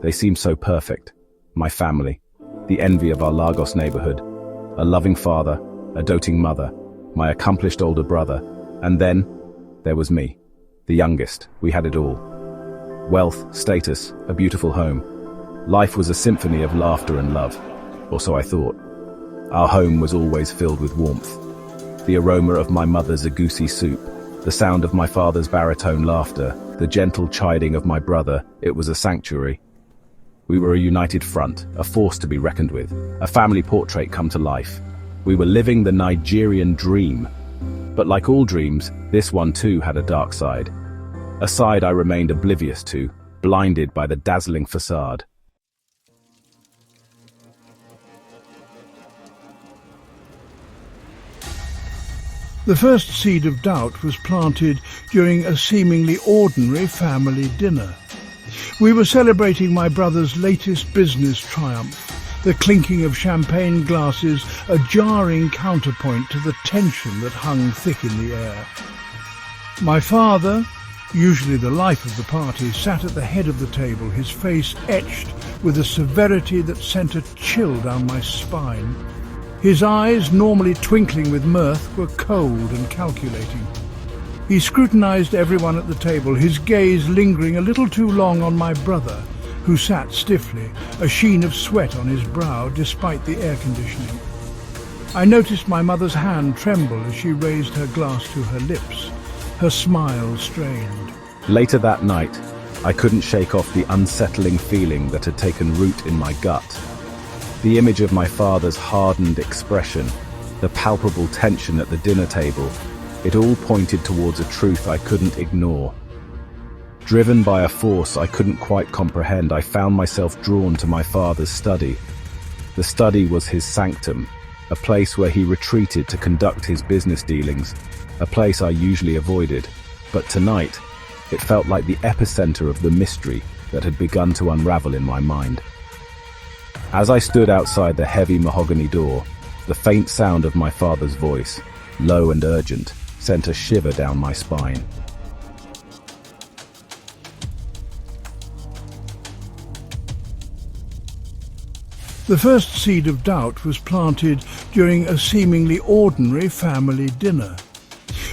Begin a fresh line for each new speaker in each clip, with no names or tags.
They seemed so perfect. My family, the envy of our Lagos neighborhood, a loving father, a doting mother, my accomplished older brother, and then there was me, the youngest. We had it all. Wealth, status, a beautiful home. Life was a symphony of laughter and love, or so I thought. Our home was always filled with warmth. The aroma of my mother's agouti soup, the sound of my father's baritone laughter, the gentle chiding of my brother, it was a sanctuary. We were a united front, a force to be reckoned with, a family portrait come to life. We were living the Nigerian dream. But like all dreams, this one too had a dark side. A side I remained oblivious to, blinded by the dazzling facade.
The first seed of doubt was planted during a seemingly ordinary family dinner. We were celebrating my brother's latest business triumph, the clinking of champagne glasses a jarring counterpoint to the tension that hung thick in the air. My father, usually the life of the party, sat at the head of the table, his face etched with a severity that sent a chill down my spine. His eyes, normally twinkling with mirth, were cold and calculating. He scrutinized everyone at the table, his gaze lingering a little too long on my brother, who sat stiffly, a sheen of sweat on his brow despite the air conditioning. I noticed my mother's hand tremble as she raised her glass to her lips, her smile strained.
Later that night, I couldn't shake off the unsettling feeling that had taken root in my gut. The image of my father's hardened expression, the palpable tension at the dinner table, it all pointed towards a truth I couldn't ignore. Driven by a force I couldn't quite comprehend, I found myself drawn to my father's study. The study was his sanctum, a place where he retreated to conduct his business dealings, a place I usually avoided. But tonight, it felt like the epicenter of the mystery that had begun to unravel in my mind. As I stood outside the heavy mahogany door, the faint sound of my father's voice, low and urgent, sent a shiver down my spine.
The first seed of doubt was planted during a seemingly ordinary family dinner.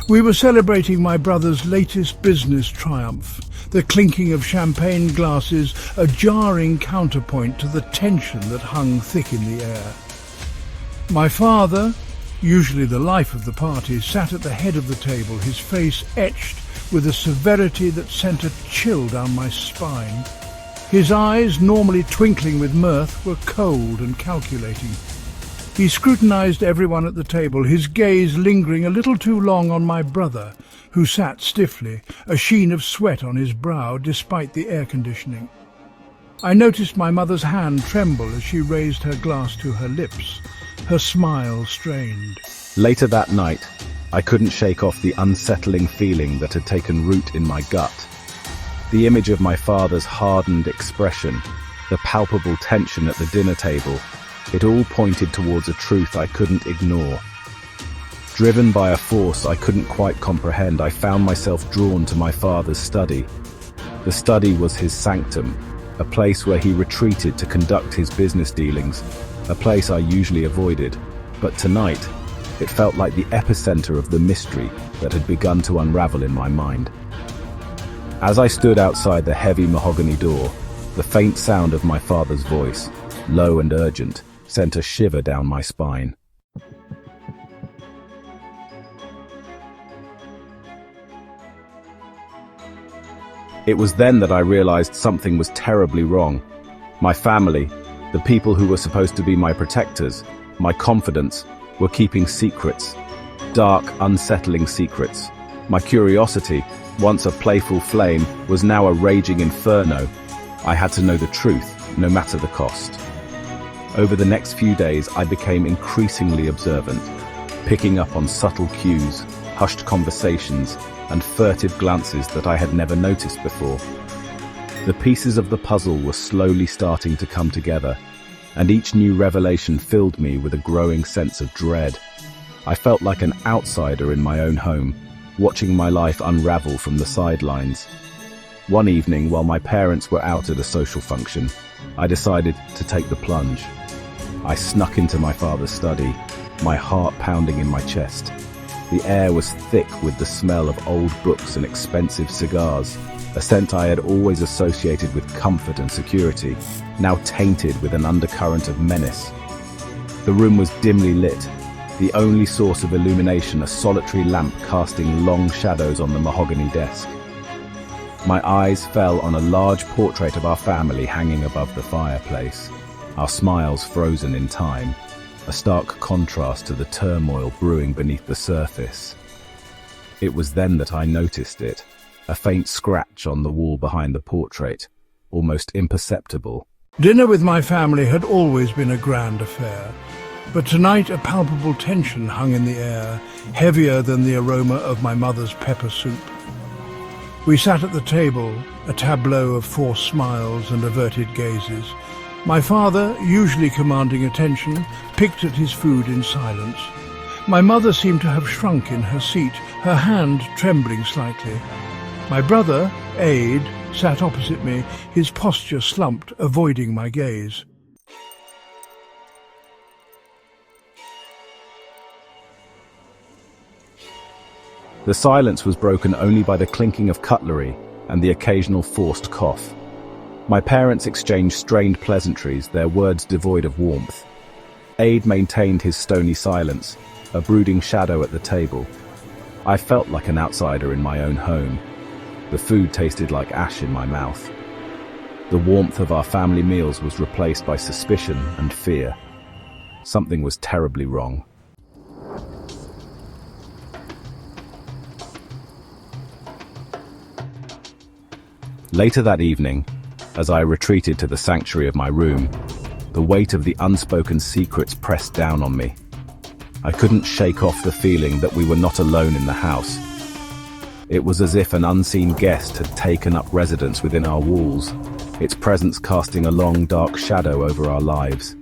We were celebrating my brother's latest business triumph, the clinking of champagne glasses a jarring counterpoint to the tension that hung thick in the air. My father, usually the life of the party, sat at the head of the table, his face etched with a severity that sent a chill down my spine. His eyes, normally twinkling with mirth, were cold and calculating. He scrutinized everyone at the table, his gaze lingering a little too long on my brother, who sat stiffly, a sheen of sweat on his brow despite the air conditioning. I noticed my mother's hand tremble as she raised her glass to her lips, her smile strained.
Later that night, I couldn't shake off the unsettling feeling that had taken root in my gut. The image of my father's hardened expression, the palpable tension at the dinner table, it all pointed towards a truth I couldn't ignore. Driven by a force I couldn't quite comprehend, I found myself drawn to my father's study. The study was his sanctum, a place where he retreated to conduct his business dealings, a place I usually avoided. But tonight, it felt like the epicenter of the mystery that had begun to unravel in my mind. As I stood outside the heavy mahogany door, the faint sound of my father's voice, low and urgent, sent a shiver down my spine. It was then that I realized something was terribly wrong. My family, the people who were supposed to be my protectors, my confidants, were keeping secrets. Dark, unsettling secrets. My curiosity, once a playful flame, was now a raging inferno. I had to know the truth, no matter the cost. Over the next few days, I became increasingly observant, picking up on subtle cues, hushed conversations, and furtive glances that I had never noticed before. The pieces of the puzzle were slowly starting to come together, and each new revelation filled me with a growing sense of dread. I felt like an outsider in my own home, watching my life unravel from the sidelines. One evening, while my parents were out at a social function, I decided to take the plunge. I snuck into my father's study, my heart pounding in my chest. The air was thick with the smell of old books and expensive cigars, a scent I had always associated with comfort and security, now tainted with an undercurrent of menace. The room was dimly lit, the only source of illumination a solitary lamp casting long shadows on the mahogany desk. My eyes fell on a large portrait of our family hanging above the fireplace, our smiles frozen in time, a stark contrast to the turmoil brewing beneath the surface. It was then that I noticed it, a faint scratch on the wall behind the portrait, almost imperceptible.
Dinner with my family had always been a grand affair, but tonight a palpable tension hung in the air, heavier than the aroma of my mother's pepper soup. We sat at the table, a tableau of forced smiles and averted gazes. My father, usually commanding attention, picked at his food in silence. My mother seemed to have shrunk in her seat, her hand trembling slightly. My brother, Aid, sat opposite me, his posture slumped, avoiding my gaze.
The silence was broken only by the clinking of cutlery and the occasional forced cough. My parents exchanged strained pleasantries, their words devoid of warmth. Aid maintained his stony silence, a brooding shadow at the table. I felt like an outsider in my own home. The food tasted like ash in my mouth. The warmth of our family meals was replaced by suspicion and fear. Something was terribly wrong. Later that evening, as I retreated to the sanctuary of my room, the weight of the unspoken secrets pressed down on me. I couldn't shake off the feeling that we were not alone in the house. It was as if an unseen guest had taken up residence within our walls, its presence casting a long, dark shadow over our lives.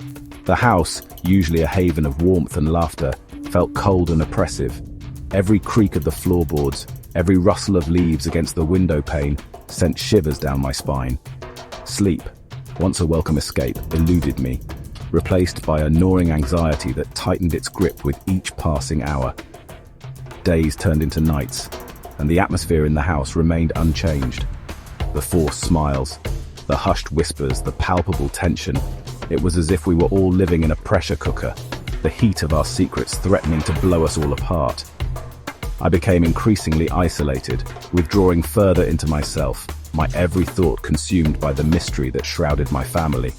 The house, usually a haven of warmth and laughter, felt cold and oppressive. Every creak of the floorboards, every rustle of leaves against the window pane sent shivers down my spine. Sleep, once a welcome escape, eluded me, replaced by a gnawing anxiety that tightened its grip with each passing hour. Days turned into nights, and the atmosphere in the house remained unchanged. The forced smiles, the hushed whispers, the palpable tension. It was as if we were all living in a pressure cooker, the heat of our secrets threatening to blow us all apart. I became increasingly isolated, withdrawing further into myself, my every thought consumed by the mystery that shrouded my family.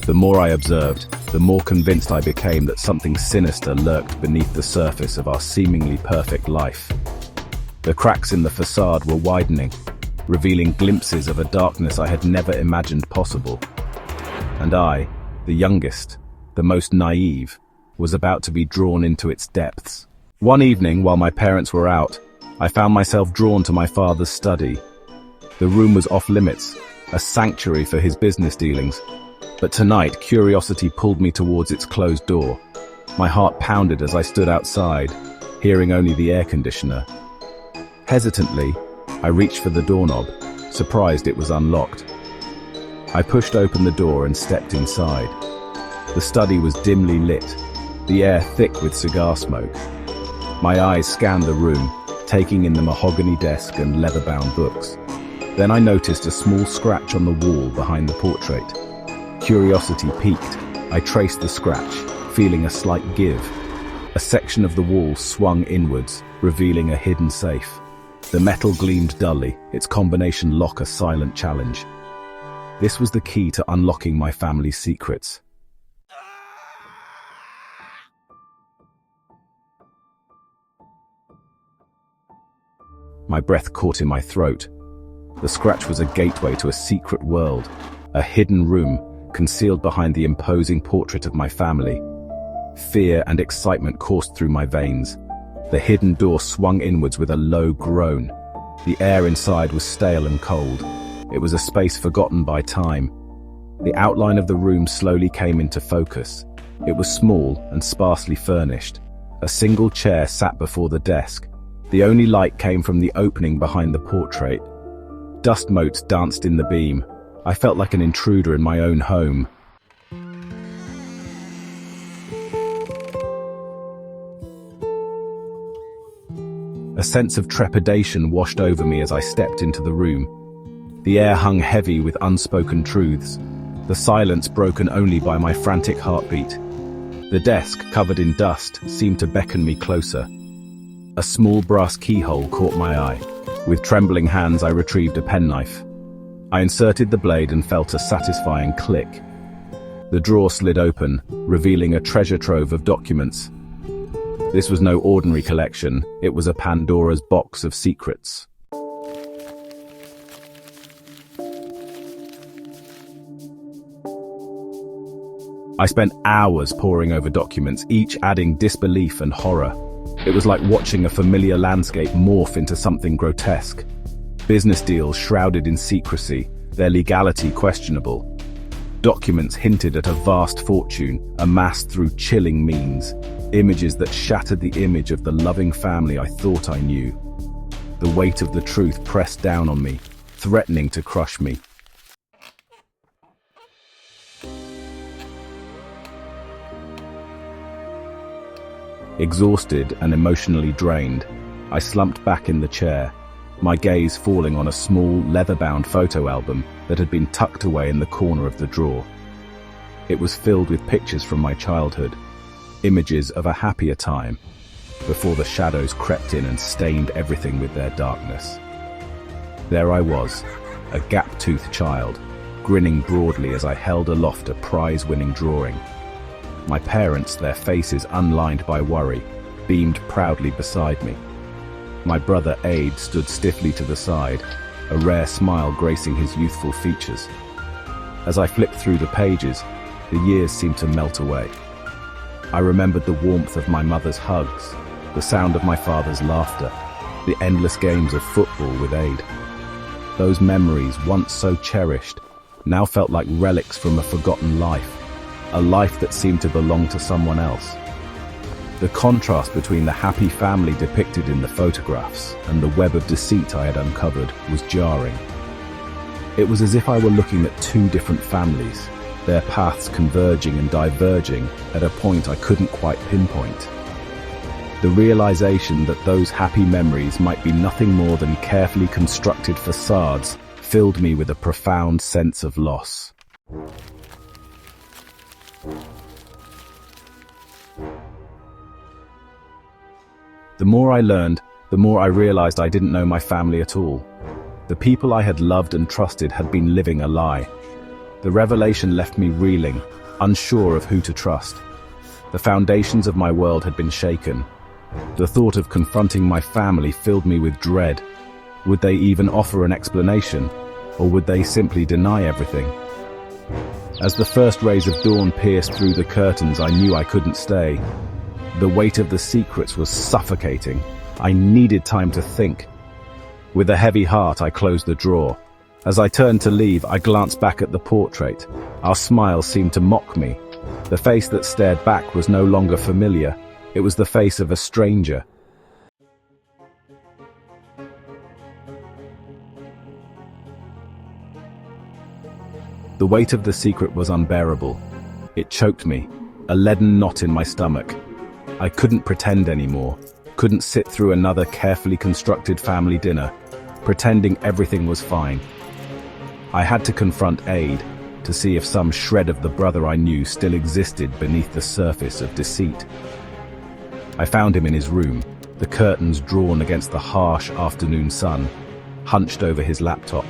The more I observed, the more convinced I became that something sinister lurked beneath the surface of our seemingly perfect life. The cracks in the facade were widening, revealing glimpses of a darkness I had never imagined possible. And I, the youngest, the most naive, was about to be drawn into its depths. One evening, while my parents were out, I found myself drawn to my father's study. The room was off limits, a sanctuary for his business dealings. But tonight, curiosity pulled me towards its closed door. My heart pounded as I stood outside, hearing only the air conditioner. Hesitantly, I reached for the doorknob, surprised it was unlocked. I pushed open the door and stepped inside. The study was dimly lit, the air thick with cigar smoke. My eyes scanned the room, taking in the mahogany desk and leather-bound books. Then I noticed a small scratch on the wall behind the portrait. Curiosity piqued. I traced the scratch, feeling a slight give. A section of the wall swung inwards, revealing a hidden safe. The metal gleamed dully, its combination lock a silent challenge. This was the key to unlocking my family's secrets. My breath caught in my throat. The scratch was a gateway to a secret world, a hidden room concealed behind the imposing portrait of my family. Fear and excitement coursed through my veins. The hidden door swung inwards with a low groan. The air inside was stale and cold. It was a space forgotten by time. The outline of the room slowly came into focus. It was small and sparsely furnished. A single chair sat before the desk. The only light came from the opening behind the portrait. Dust motes danced in the beam. I felt like an intruder in my own home. A sense of trepidation washed over me as I stepped into the room. The air hung heavy with unspoken truths, the silence broken only by my frantic heartbeat. The desk, covered in dust, seemed to beckon me closer. A small brass keyhole caught my eye. With trembling hands, I retrieved a penknife. I inserted the blade and felt a satisfying click. The drawer slid open, revealing a treasure trove of documents. This was no ordinary collection, it was a Pandora's box of secrets. I spent hours poring over documents, each adding disbelief and horror. It was like watching a familiar landscape morph into something grotesque. Business deals shrouded in secrecy, their legality questionable. Documents hinted at a vast fortune, amassed through chilling means. Images that shattered the image of the loving family I thought I knew. The weight of the truth pressed down on me, threatening to crush me. Exhausted and emotionally drained, I slumped back in the chair, my gaze falling on a small, leather-bound photo album that had been tucked away in the corner of the drawer. It was filled with pictures from my childhood, images of a happier time, before the shadows crept in and stained everything with their darkness. There I was, a gap-toothed child, grinning broadly as I held aloft a prize-winning drawing. My parents, their faces unlined by worry, beamed proudly beside me. My brother Aid stood stiffly to the side, a rare smile gracing his youthful features. As I flipped through the pages, the years seemed to melt away. I remembered the warmth of my mother's hugs, the sound of my father's laughter, the endless games of football with Aid. Those memories, once so cherished, now felt like relics from a forgotten life, a life that seemed to belong to someone else. The contrast between the happy family depicted in the photographs and the web of deceit I had uncovered was jarring. It was as if I were looking at two different families, their paths converging and diverging at a point I couldn't quite pinpoint. The realization that those happy memories might be nothing more than carefully constructed facades filled me with a profound sense of loss. The more I learned, the more I realized I didn't know my family at all. The people I had loved and trusted had been living a lie. The revelation left me reeling, unsure of who to trust. The foundations of my world had been shaken. The thought of confronting my family filled me with dread. Would they even offer an explanation, or would they simply deny everything? As the first rays of dawn pierced through the curtains, I knew I couldn't stay. The weight of the secrets was suffocating. I needed time to think. With a heavy heart, I closed the drawer. As I turned to leave, I glanced back at the portrait. Our smile seemed to mock me. The face that stared back was no longer familiar. It was the face of a stranger. The weight of the secret was unbearable. It choked me, a leaden knot in my stomach. I couldn't pretend anymore, couldn't sit through another carefully constructed family dinner, pretending everything was fine. I had to confront Aid, to see if some shred of the brother I knew still existed beneath the surface of deceit. I found him in his room, the curtains drawn against the harsh afternoon sun, hunched over his laptop.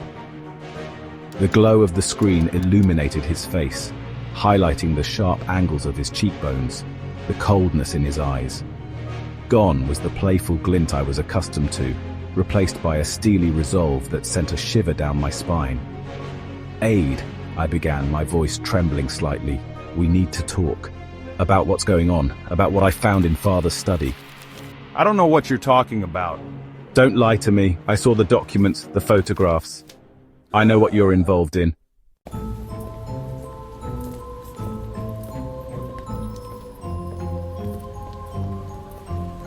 The glow of the screen illuminated his face, highlighting the sharp angles of his cheekbones, the coldness in his eyes. Gone was the playful glint I was accustomed to, replaced by a steely resolve that sent a shiver down my spine. "Aid," I began, my voice trembling slightly. "We need to talk. About what's going on, about what I found in Father's study."
I don't know what you're talking about.
"Don't lie to me. I saw the documents, the photographs. I know what you're involved in."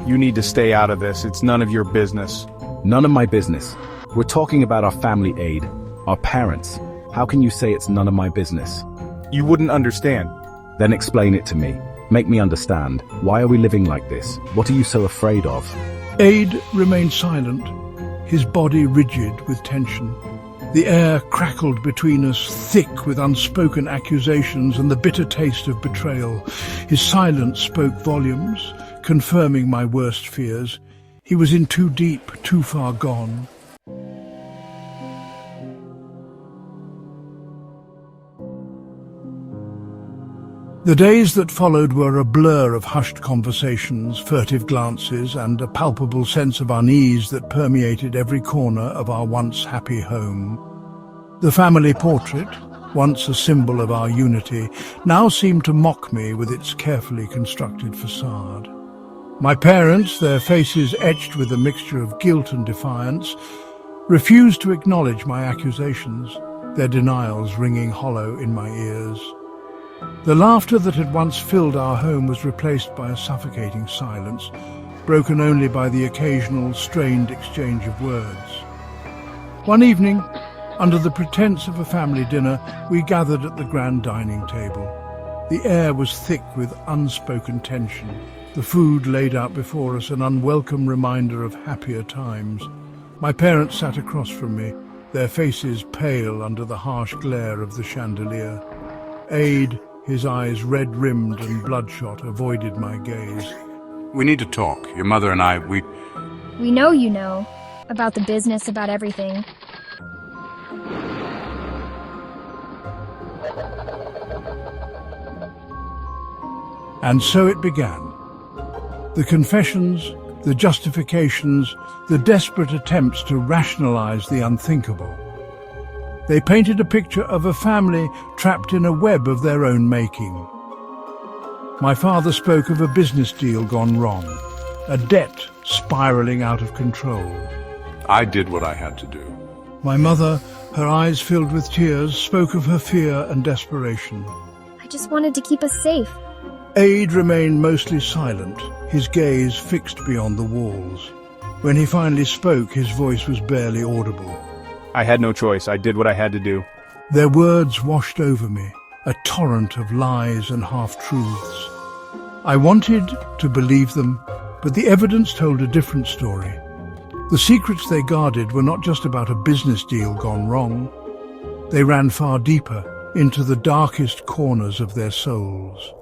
You need to stay out of this. It's none of your business.
"None of my business. We're talking about our family, Aid, our parents. How can you say it's none of my business?
You wouldn't understand.
Then explain it to me. Make me understand. Why are we living like this? What are you so afraid of?
Aid remained silent, his body rigid with tension. The air crackled between us, thick with unspoken accusations and the bitter taste of betrayal. His silence spoke volumes, confirming my worst fears. He was in too deep, too far gone. The days that followed were a blur of hushed conversations, furtive glances, and a palpable sense of unease that permeated every corner of our once happy home. The family portrait, once a symbol of our unity, now seemed to mock me with its carefully constructed facade. My parents, their faces etched with a mixture of guilt and defiance, refused to acknowledge my accusations, their denials ringing hollow in my ears. The laughter that had once filled our home was replaced by a suffocating silence, broken only by the occasional strained exchange of words. One evening, under the pretense of a family dinner, we gathered at the grand dining table. The air was thick with unspoken tension, the food laid out before us an unwelcome reminder of happier times. My parents sat across from me, their faces pale under the harsh glare of the chandelier. Aid, his eyes red-rimmed and bloodshot, avoided my gaze.
We need to talk. Your mother and I, we
know you know. About the business, about everything.
And so it began. The confessions, the justifications, the desperate attempts to rationalize the unthinkable. They painted a picture of a family trapped in a web of their own making. My father spoke of a business deal gone wrong, a debt spiraling out of control.
I did what I had to do.
My mother, her eyes filled with tears, spoke of her fear and desperation.
I just wanted to keep us safe.
Aid remained mostly silent, his gaze fixed beyond the walls. When he finally spoke, his voice was barely audible.
I had no choice. I did what I had to do.
Their words washed over me, a torrent of lies and half-truths. I wanted to believe them, but the evidence told a different story. The secrets they guarded were not just about a business deal gone wrong. They ran far deeper, into the darkest corners of their souls.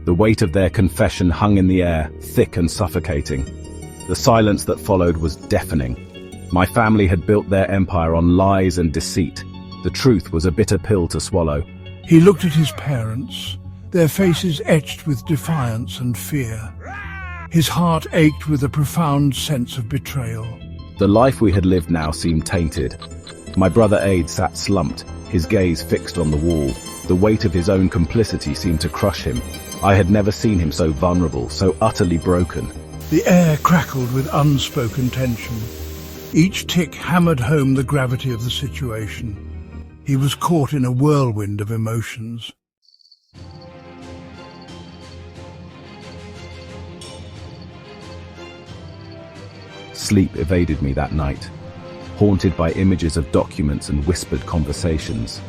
The weight of their confession hung in the air, thick and suffocating. The silence that followed was deafening. My family had built their empire on lies and deceit. The truth was a bitter pill to swallow.
He looked at his parents, their faces etched with defiance and fear. His heart ached with a profound sense of betrayal.
The life we had lived now seemed tainted. My brother Aid sat slumped, his gaze fixed on the wall. The weight of his own complicity seemed to crush him. I had never seen him so vulnerable, so utterly broken.
The air crackled with unspoken tension. Each tick hammered home the gravity of the situation. He was caught in a whirlwind of emotions.
Sleep evaded me that night, haunted by images of documents and whispered conversations.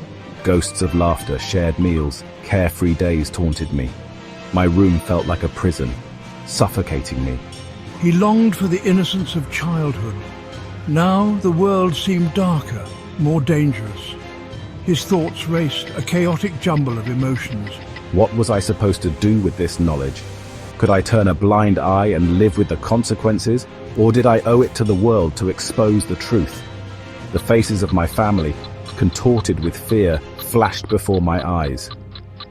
Ghosts of laughter, shared meals, carefree days taunted me. My room felt like a prison, suffocating me.
He longed for the innocence of childhood. Now the world seemed darker, more dangerous. His thoughts raced, a chaotic jumble of emotions.
What was I supposed to do with this knowledge? Could I turn a blind eye and live with the consequences? Or did I owe it to the world to expose the truth? The faces of my family, contorted with fear, flashed before my eyes.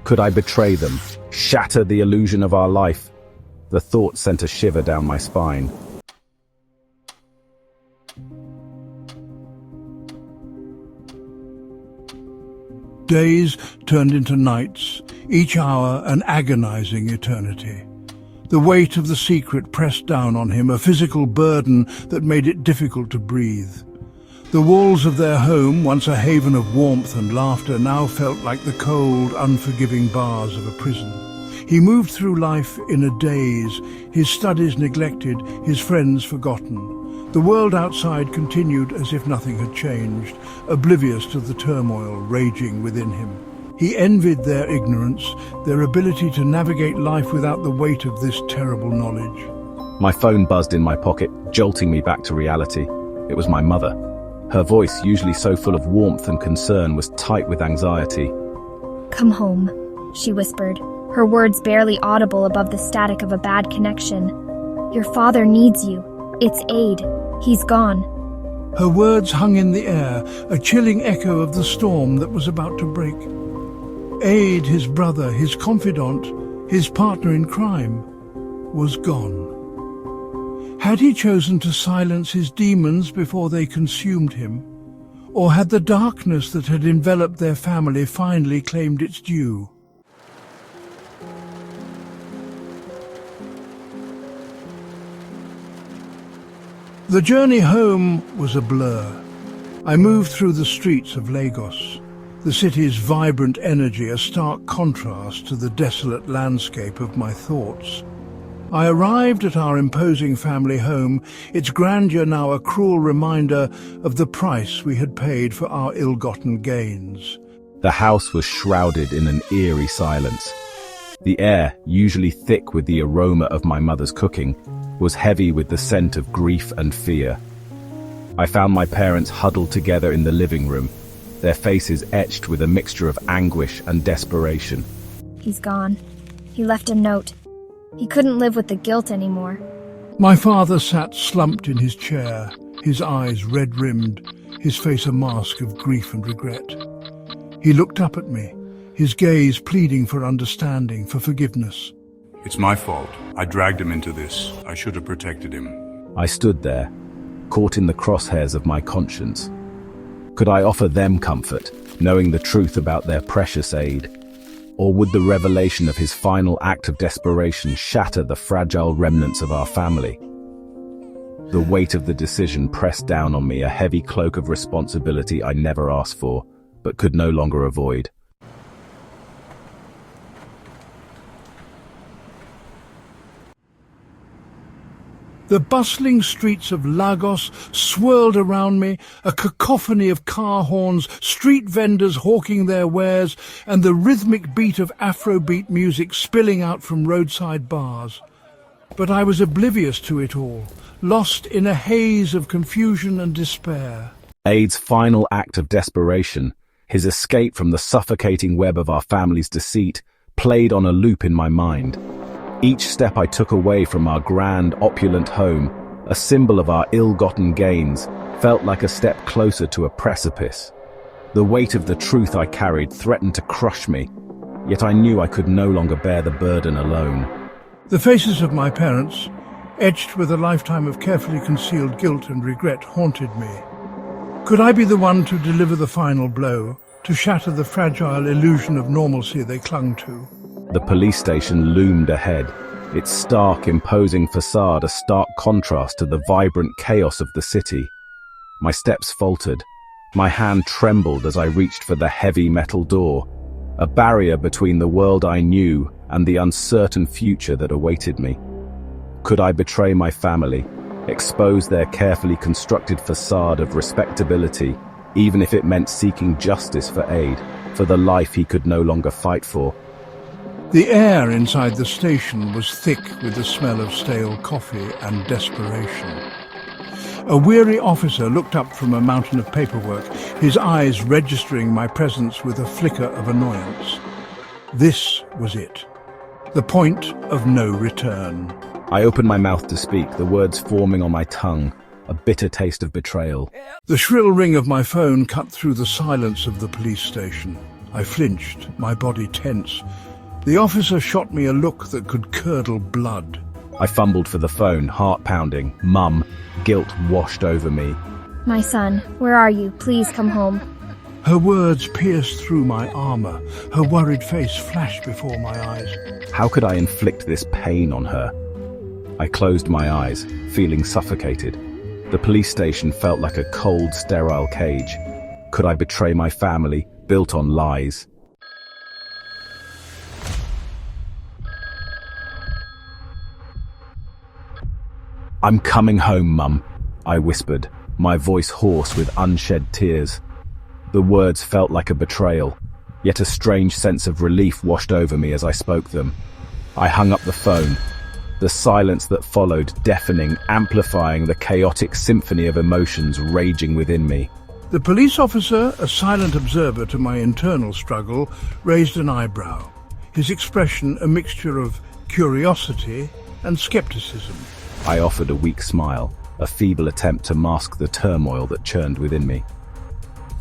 Could I betray them, shatter the illusion of our life? The thought sent a shiver down my spine.
Days turned into nights, each hour an agonizing eternity. The weight of the secret pressed down on him, a physical burden that made it difficult to breathe. The walls of their home, once a haven of warmth and laughter, now felt like the cold, unforgiving bars of a prison. He moved through life in a daze, his studies neglected, his friends forgotten. The world outside continued as if nothing had changed, oblivious to the turmoil raging within him. He envied their ignorance, their ability to navigate life without the weight of this terrible knowledge.
My phone buzzed in my pocket, jolting me back to reality. It was my mother. Her voice, usually so full of warmth and concern, was tight with anxiety.
Come home, she whispered, her words barely audible above the static of a bad connection. Your father needs you. It's Aid. He's gone.
Her words hung in the air, a chilling echo of the storm that was about to break. Aid, his brother, his confidant, his partner in crime, was gone. Had he chosen to silence his demons before they consumed him? Or had the darkness that had enveloped their family finally claimed its due? The journey home was a blur. I moved through the streets of Lagos, the city's vibrant energy a stark contrast to the desolate landscape of my thoughts. I arrived at our imposing family home, its grandeur now a cruel reminder of the price we had paid for our ill-gotten gains.
The house was shrouded in an eerie silence. The air, usually thick with the aroma of my mother's cooking, was heavy with the scent of grief and fear. I found my parents huddled together in the living room, their faces etched with a mixture of anguish and desperation.
He's gone. He left a note. He couldn't live with the guilt anymore.
My father sat slumped in his chair, his eyes red-rimmed, his face a mask of grief and regret. He looked up at me, his gaze pleading for understanding, for forgiveness.
It's my fault. I dragged him into this. I should have protected him.
I stood there, caught in the crosshairs of my conscience. Could I offer them comfort, knowing the truth about their precious Aid? Or would the revelation of his final act of desperation shatter the fragile remnants of our family? The weight of the decision pressed down on me, a heavy cloak of responsibility I never asked for, but could no longer avoid.
The bustling streets of Lagos swirled around me, a cacophony of car horns, street vendors hawking their wares, and the rhythmic beat of Afrobeat music spilling out from roadside bars. But I was oblivious to it all, lost in a haze of confusion and despair.
Aid's final act of desperation, his escape from the suffocating web of our family's deceit, played on a loop in my mind. Each step I took away from our grand, opulent home, a symbol of our ill-gotten gains, felt like a step closer to a precipice. The weight of the truth I carried threatened to crush me, yet I knew I could no longer bear the burden alone.
The faces of my parents, etched with a lifetime of carefully concealed guilt and regret, haunted me. Could I be the one to deliver the final blow, to shatter the fragile illusion of normalcy they clung to?
The police station loomed ahead, its stark, imposing facade a stark contrast to the vibrant chaos of the city. My steps faltered. My hand trembled as I reached for the heavy metal door, a barrier between the world I knew and the uncertain future that awaited me. Could I betray my family, expose their carefully constructed facade of respectability, even if it meant seeking justice for Aid, for the life he could no longer fight for?
The air inside the station was thick with the smell of stale coffee and desperation. A weary officer looked up from a mountain of paperwork, his eyes registering my presence with a flicker of annoyance. This was it. The point of no return.
I opened my mouth to speak, the words forming on my tongue, a bitter taste of betrayal.
The shrill ring of my phone cut through the silence of the police station. I flinched, my body tense. The officer shot me a look that could curdle blood.
I fumbled for the phone, heart pounding. Mum, guilt washed over me.
My son, where are you? Please come home.
Her words pierced through my armor. Her worried face flashed before my eyes.
How could I inflict this pain on her? I closed my eyes, feeling suffocated. The police station felt like a cold, sterile cage. Could I betray my family, built on lies? "I'm coming home, Mum," I whispered, my voice hoarse with unshed tears. The words felt like a betrayal, yet a strange sense of relief washed over me as I spoke them. I hung up the phone, the silence that followed deafening, amplifying the chaotic symphony of emotions raging within me.
The police officer, a silent observer to my internal struggle, raised an eyebrow, his expression a mixture of curiosity and skepticism.
I offered a weak smile, a feeble attempt to mask the turmoil that churned within me.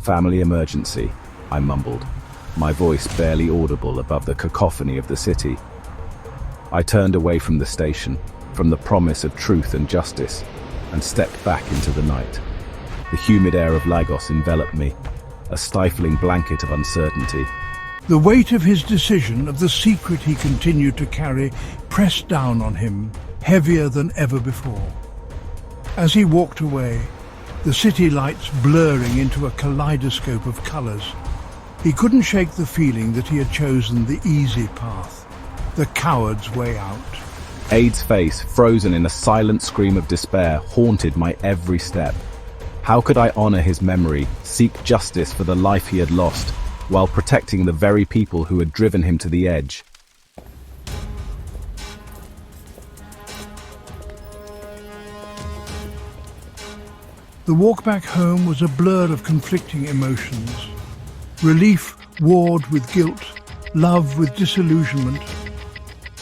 "Family emergency," I mumbled, my voice barely audible above the cacophony of the city. I turned away from the station, from the promise of truth and justice, and stepped back into the night. The humid air of Lagos enveloped me, a stifling blanket of uncertainty.
The weight of his decision, of the secret he continued to carry, pressed down on him, heavier than ever before. As he walked away, the city lights blurring into a kaleidoscope of colours, he couldn't shake the feeling that he had chosen the easy path, the coward's way out.
Ade's face, frozen in a silent scream of despair, haunted my every step. How could I honor his memory, seek justice for the life he had lost, while protecting the very people who had driven him to the edge?
The walk back home was a blur of conflicting emotions. Relief warred with guilt, love with disillusionment.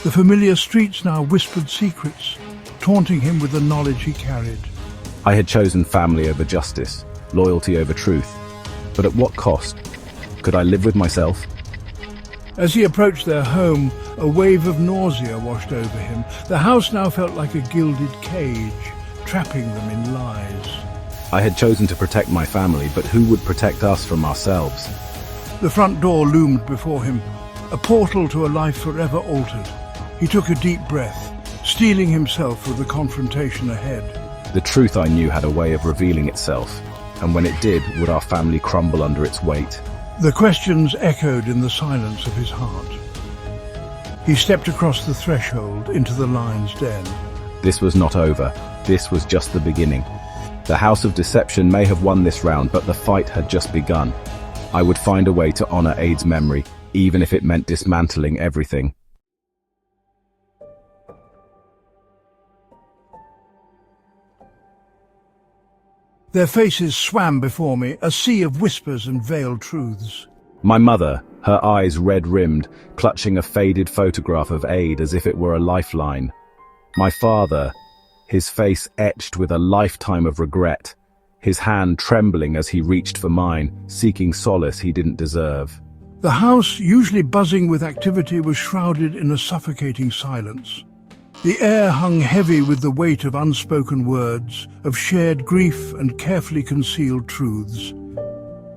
The familiar streets now whispered secrets, taunting him with the knowledge he carried.
I had chosen family over justice, loyalty over truth. But at what cost? Could I live with myself?
As he approached their home, a wave of nausea washed over him. The house now felt like a gilded cage, trapping them in lies.
I had chosen to protect my family, but who would protect us from ourselves?
The front door loomed before him, a portal to a life forever altered. He took a deep breath, steeling himself for the confrontation ahead.
The truth I knew had a way of revealing itself, and when it did, would our family crumble under its weight?
The questions echoed in the silence of his heart. He stepped across the threshold into the lion's den.
This was not over. This was just the beginning. The House of Deception may have won this round, but the fight had just begun. I would find a way to honor Ade's memory, even if it meant dismantling everything.
Their faces swam before me, a sea of whispers and veiled truths.
My mother, her eyes red-rimmed, clutching a faded photograph of Ade as if it were a lifeline. My father, his face etched with a lifetime of regret, his hand trembling as he reached for mine, seeking solace he didn't deserve.
The house, usually buzzing with activity, was shrouded in a suffocating silence. The air hung heavy with the weight of unspoken words, of shared grief and carefully concealed truths.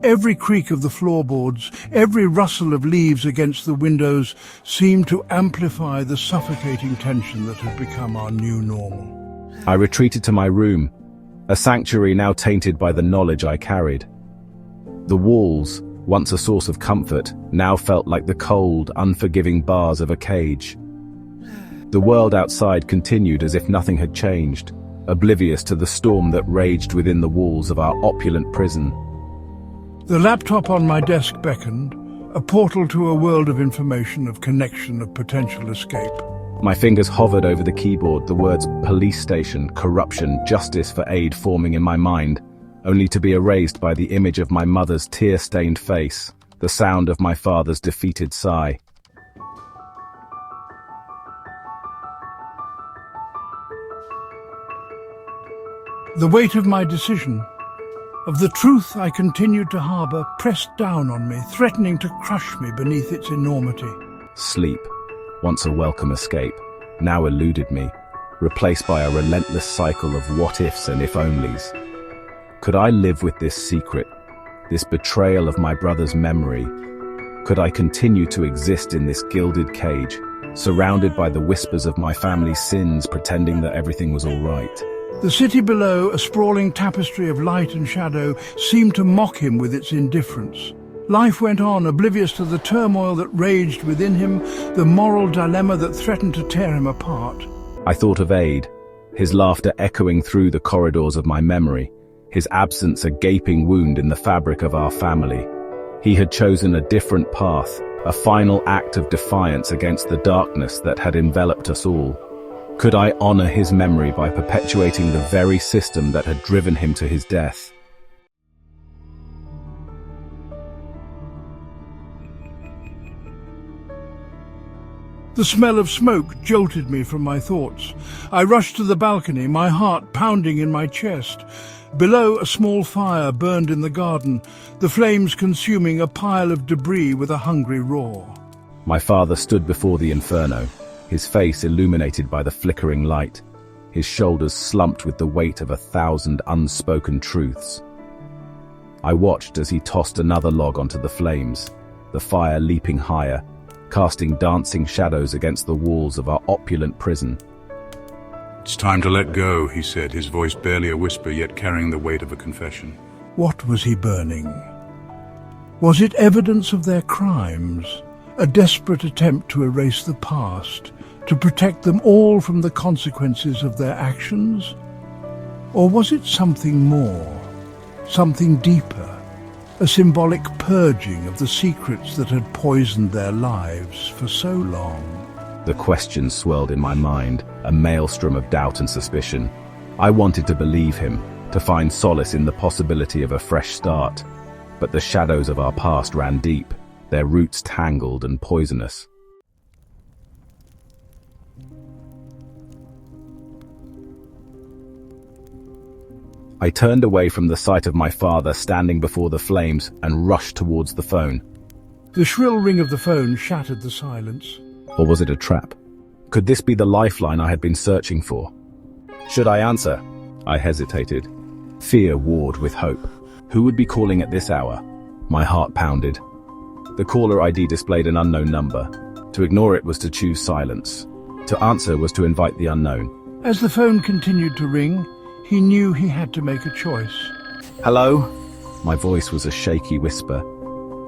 Every creak of the floorboards, every rustle of leaves against the windows seemed to amplify the suffocating tension that had become our new normal.
I retreated to my room, a sanctuary now tainted by the knowledge I carried. The walls, once a source of comfort, now felt like the cold, unforgiving bars of a cage. The world outside continued as if nothing had changed, oblivious to the storm that raged within the walls of our opulent prison.
The laptop on my desk beckoned, a portal to a world of information, of connection, of potential escape.
My fingers hovered over the keyboard, the words police station, corruption, justice for Ade forming in my mind, only to be erased by the image of my mother's tear-stained face, the sound of my father's defeated sigh.
The weight of my decision, of the truth I continued to harbour, pressed down on me, threatening to crush me beneath its enormity.
Sleep, once a welcome escape, now eluded me, replaced by a relentless cycle of what-ifs and if-onlys. Could I live with this secret, this betrayal of my brother's memory? Could I continue to exist in this gilded cage, surrounded by the whispers of my family's sins, pretending that everything was all right?
The city below, a sprawling tapestry of light and shadow, seemed to mock him with its indifference. Life went on, oblivious to the turmoil that raged within him, the moral dilemma that threatened to tear him apart.
I thought of Ade, his laughter echoing through the corridors of my memory, his absence a gaping wound in the fabric of our family. He had chosen a different path, a final act of defiance against the darkness that had enveloped us all. Could I honor his memory by perpetuating the very system that had driven him to his death?
The smell of smoke jolted me from my thoughts. I rushed to the balcony, my heart pounding in my chest. Below, a small fire burned in the garden, the flames consuming a pile of debris with a hungry roar.
My father stood before the inferno, his face illuminated by the flickering light, his shoulders slumped with the weight of 1,000 unspoken truths. I watched as he tossed another log onto the flames, the fire leaping higher, casting dancing shadows against the walls of our opulent prison.
It's time to let go, he said, his voice barely a whisper, yet carrying the weight of a confession.
What was he burning? Was it evidence of their crimes? A desperate attempt to erase the past, to protect them all from the consequences of their actions? Or was it something more, something deeper, a symbolic purging of the secrets that had poisoned their lives for so long?
The questions swirled in my mind, a maelstrom of doubt and suspicion. I wanted to believe him, to find solace in the possibility of a fresh start. But the shadows of our past ran deep, their roots tangled and poisonous. I turned away from the sight of my father standing before the flames and rushed towards the phone.
The shrill ring of the phone shattered the silence.
Or was it a trap? Could this be the lifeline I had been searching for? Should I answer? I hesitated. Fear warred with hope. Who would be calling at this hour? My heart pounded. The caller ID displayed an unknown number. To ignore it was to choose silence. To answer was to invite the unknown.
As the phone continued to ring, he knew he had to make a choice.
Hello? My voice was a shaky whisper.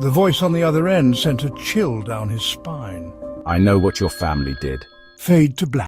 The voice on the other end sent a chill down his spine.
I know what your family did.
Fade to black.